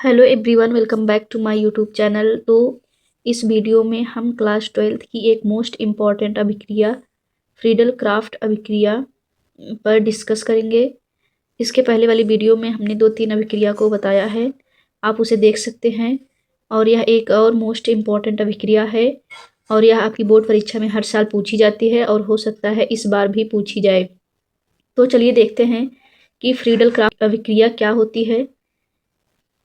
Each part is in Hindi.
Hello everyone, welcome back to my YouTube channel. तो इस वीडियो में हम क्लास 12th की एक मोस्ट इम्पॉर्टेंट अभिक्रिया फ्रीडल क्राफ्ट अभिक्रिया पर डिस्कस करेंगे। इसके पहले वाली वीडियो में हमने 2-3 अभिक्रिया को बताया है, आप उसे देख सकते हैं। और यह एक और मोस्ट इम्पॉर्टेंट अभिक्रिया है और यह आपकी बोर्ड परीक्षा में हर साल पूछी जाती है और हो सकता है इस बार भी पूछी जाए। तो चलिए देखते हैं कि फ्रीडल क्राफ्ट अभिक्रिया क्या होती है।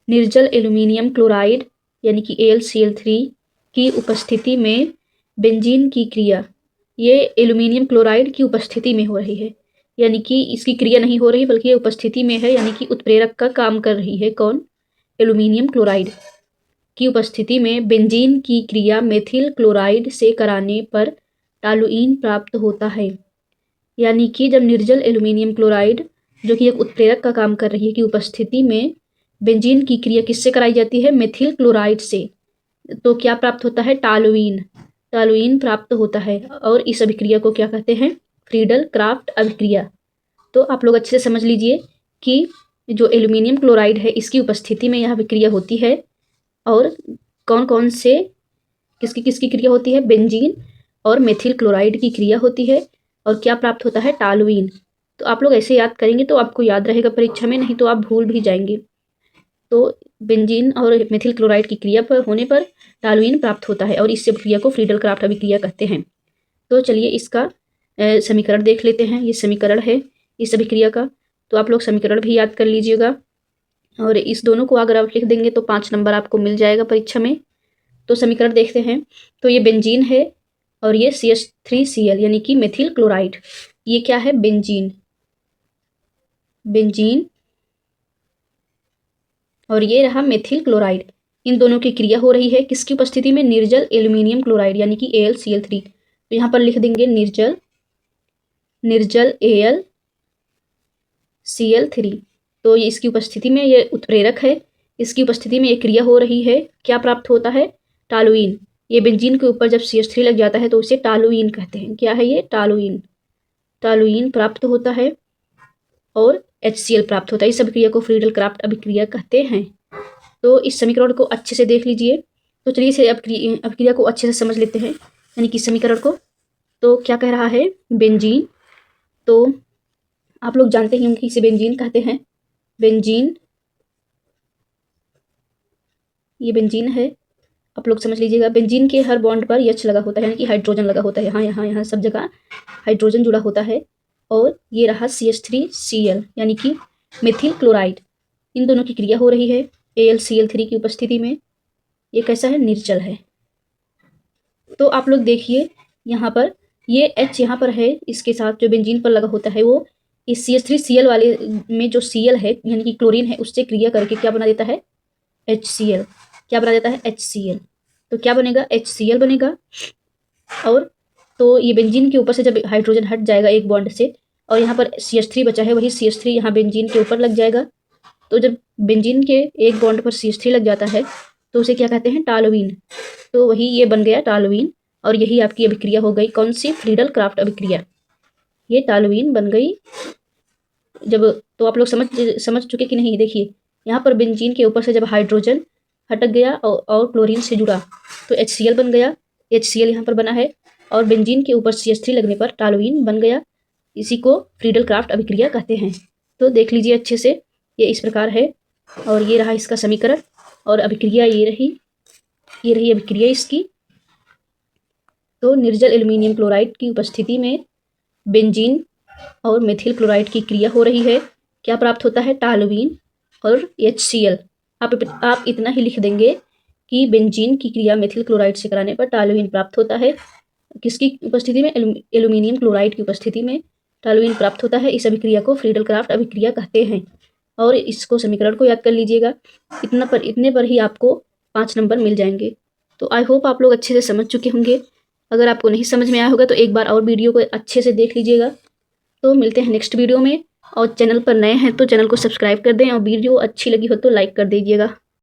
निर्जल एल्यूमिनियम क्लोराइड यानी कि AlCl3 की उपस्थिति में बेंजीन की क्रिया, ये एल्यूमिनियम क्लोराइड की उपस्थिति में हो रही है, यानी कि इसकी क्रिया नहीं हो रही बल्कि ये उपस्थिति में है, यानी कि उत्प्रेरक का काम कर रही है। कौन? एल्यूमिनियम क्लोराइड की उपस्थिति में बेंजीन की क्रिया मेथिल क्लोराइड से कराने पर टॉलुइन प्राप्त होता है। यानी कि जब निर्जल एल्यूमिनियम क्लोराइड जो कि एक उत्प्रेरक का काम कर रही है की उपस्थिति में बेंजीन की क्रिया किससे कराई जाती है? मेथिल क्लोराइड से, तो क्या प्राप्त होता है? टॉलुइन। टॉलुइन प्राप्त होता है और इस अभिक्रिया को क्या कहते हैं? फ्रीडल क्राफ्ट अभिक्रिया। तो आप लोग अच्छे से समझ लीजिए कि जो एल्यूमिनियम क्लोराइड है इसकी उपस्थिति में यह अभिक्रिया होती है और कौन कौन से किसकी किसकी क्रिया होती है? बेंजीन और मेथिल क्लोराइड की क्रिया होती है और क्या प्राप्त होता है? टॉलुइन। तो आप लोग ऐसे याद करेंगे तो आपको याद रहेगा परीक्षा में, नहीं तो आप भूल भी जाएंगे। तो बेंजीन और मेथिल क्लोराइड की क्रिया पर होने पर टॉलुइन प्राप्त होता है और इस अभिक्रिया को फ्रीडल क्राफ्ट अभिक्रिया कहते हैं। तो चलिए इसका समीकरण देख लेते हैं। ये समीकरण है इस अभिक्रिया का, तो आप लोग समीकरण भी याद कर लीजिएगा और इस दोनों को अगर आप लिख देंगे तो 5 नंबर आपको मिल जाएगा परीक्षा में। तो समीकरण देखते हैं। तो ये बेंजीन है और ये CH3Cl यानी कि मेथिल क्लोराइड। ये क्या है? बेंजीन। बेंजीन और ये रहा मेथिल क्लोराइड। इन दोनों की क्रिया हो रही है किसकी उपस्थिति में? निर्जल एल्यूमिनियम क्लोराइड यानी कि AlCl3। तो यहाँ पर लिख देंगे निर्जल AlCl3। तो ये इसकी उपस्थिति में ये उत्प्रेरक है, इसकी उपस्थिति में ये क्रिया हो रही है। क्या प्राप्त होता है? टॉलुइन। ये बेंजीन के ऊपर जब CH3 लग जाता है तो उसे टॉलुइन कहते हैं। क्या है ये? टॉलुइन। टॉलुइन प्राप्त होता है और HCl प्राप्त होता है। इस अभिक्रिया को फ्रीडल क्राफ्ट अभिक्रिया कहते हैं। तो इस समीकरण को अच्छे से देख लीजिए। तो चलिए इसे अभिक्रिया को अच्छे से समझ लेते हैं, यानी कि समीकरण को। तो क्या कह रहा है? बेंजीन। तो आप लोग जानते ही होंगे इसे बेंजीन कहते हैं। बेंजीन, ये बेंजीन है, आप लोग समझ लीजिएगा। बेंजीन के हर बॉन्ड पर H लगा होता है, यानी कि हाइड्रोजन लगा होता है। यहाँ यहाँ यहाँ सब जगह हाइड्रोजन जुड़ा होता है। और ये रहा CH3Cl यानी कि मेथिल क्लोराइड। इन दोनों की क्रिया हो रही है AlCl3 की उपस्थिति में। ये कैसा है? निर्जल है। तो आप लोग देखिए यहाँ पर ये H यहाँ पर है, इसके साथ जो बेंजीन पर लगा होता है वो इस CH3Cl वाले में जो Cl है यानी कि क्लोरीन है उससे क्रिया करके क्या बना देता है? HCl। क्या बना देता है? HCl। तो क्या बनेगा? HCl बनेगा। और तो ये बेंजीन के ऊपर से जब हाइड्रोजन हट जाएगा एक बॉन्ड से और यहाँ पर CH3 बचा है, वही CH3 यहाँ बेंजीन के ऊपर लग जाएगा। तो जब बेंजीन के एक बॉन्ड पर CH3 लग जाता है तो उसे क्या कहते हैं? टॉलुइन। तो वही ये बन गया टॉलुइन और यही आपकी अभिक्रिया हो गई। कौन सी? फ्रीडल क्राफ्ट अभिक्रिया। ये टॉलुइन बन गई जब। तो आप लोग समझ चुके कि नहीं? देखिए यहाँ पर बेंजीन के ऊपर से जब हाइड्रोजन हटक गया और क्लोरीन से जुड़ा तो HCl बन गया। HCl यहाँ पर बना है और बेंजीन के ऊपर CH3 लगने पर टॉलुइन बन गया। इसी को फ्रीडल क्राफ्ट अभिक्रिया कहते हैं। तो देख लीजिए अच्छे से, ये इस प्रकार है और ये रहा इसका समीकरण और अभिक्रिया ये रही अभिक्रिया इसकी। तो निर्जल एल्यूमिनियम क्लोराइड की उपस्थिति में बेंजीन और मेथिल क्लोराइड की क्रिया हो रही है। क्या प्राप्त होता है? टॉलुइन और HCl। आप इतना ही लिख देंगे कि बेंजीन की क्रिया मेथिल क्लोराइड से कराने पर टॉलुइन प्राप्त होता है। किसकी उपस्थिति में? एल्यूमिनियम क्लोराइड की उपस्थिति में टॉलुइन प्राप्त होता है। इस अभिक्रिया को फ्रीडल क्राफ्ट अभिक्रिया कहते हैं और इसको समीकरण को याद कर लीजिएगा। इतने पर ही आपको 5 नंबर मिल जाएंगे। तो आई होप आप लोग अच्छे से समझ चुके होंगे। अगर आपको नहीं समझ में आया होगा तो एक बार और वीडियो को अच्छे से देख लीजिएगा। तो मिलते हैं नेक्स्ट वीडियो में और चैनल पर नए हैं तो चैनल को सब्सक्राइब कर दें और वीडियो अच्छी लगी हो तो लाइक कर दीजिएगा।